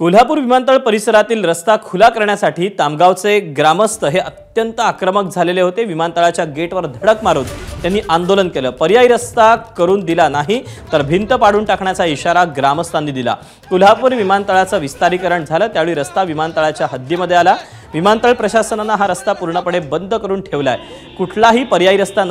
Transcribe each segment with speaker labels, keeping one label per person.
Speaker 1: कोल्हापूर विमानतळ परिसरातील रस्ता खुला करण्यासाठी तामगावचे ग्रामस्थ हे अत्यंत आक्रमक झालेले होते। विमानतळाच्या गेटवर धडक मारून त्यांनी आंदोलन केलं। पर्यायी रस्ता करून दिला नाही तर भिंत पाडून टाकण्याचा इशारा ग्रामस्थांनी दिला। कोल्हापूर विमानतळाचं विस्तारीकरण झालं त्यावेळी रस्ता विमानतळाच्या हद्दीमध्ये आला। विमानतळ प्रशासनाने हा रस्ता पूर्णपणे बंद करून ठेवलाय। कुठलाही पर्यायी रस्ता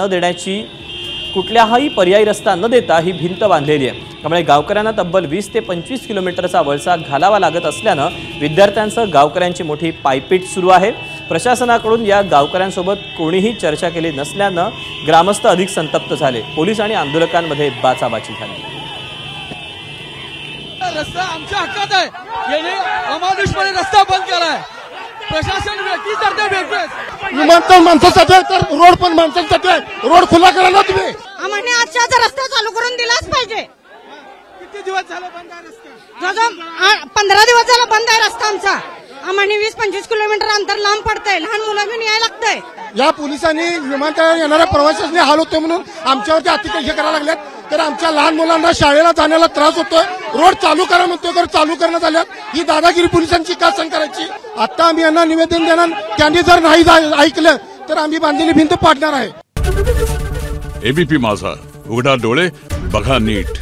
Speaker 1: न देता ही भिंत बांधलेली आहे। त्यामुळे गावकऱ्यांना तब्बल 20 ते 25 किलोमीटरचा वळसा घालावा लागत असल्याने विद्यार्थ्यांचं गावकऱ्यांची मोठी पायपीट सुरू आहे। प्रशासनाकडून या गावकऱ्यांसोबत कोणीही चर्चा केली नसल्याने ग्रामस्थ अधिक संतप्त झाले। पोलीस आणि आंदोलकांमध्ये बाचाबाची झाली।
Speaker 2: रस्ता आमच्या हक्कात आहे, याने अमानुषपणे रस्ता बंद केलाय। प्रशासन व्यक्ती करते भेटते
Speaker 3: विमानतळ माणसासाठी तर रोड पण माणसांसाठी आहे। रोड खुला करायला तुम्ही
Speaker 4: आम्हाला आजचा रस्ता चालू करून दिलाच पाहिजे।
Speaker 2: किती दिवस झाले बंद आहे रस्ता?
Speaker 4: 15 दिवस झाला बंद आहे रस्ता आमचा। आम्हाला 20-25 किलोमीटर अंतर लांब पडतंय, लहान मुलं घेऊन यायला लागतंय।
Speaker 3: या पोलिसांनी विमानतळावर येणाऱ्या प्रवाशांनी हाल होते म्हणून आमच्यावरती अतिक्रमण करायला लागल्यात। तर आमच्या लहान मुलांना शाळेला जाण्याला त्रास होतोय। रोड चालू करा म्हणतोय तर चालू करण्यात आल्यात। ही दादागिरी पोलिसांची का सहन करायची? आता आम्ही यांना निवेदन देणार, त्यांनी जर नाही ऐकलं तर आम्ही बांधलेली भिंत पाडणार आहे।
Speaker 5: एबीपी माझा, उघडा डोळे बघा नीट।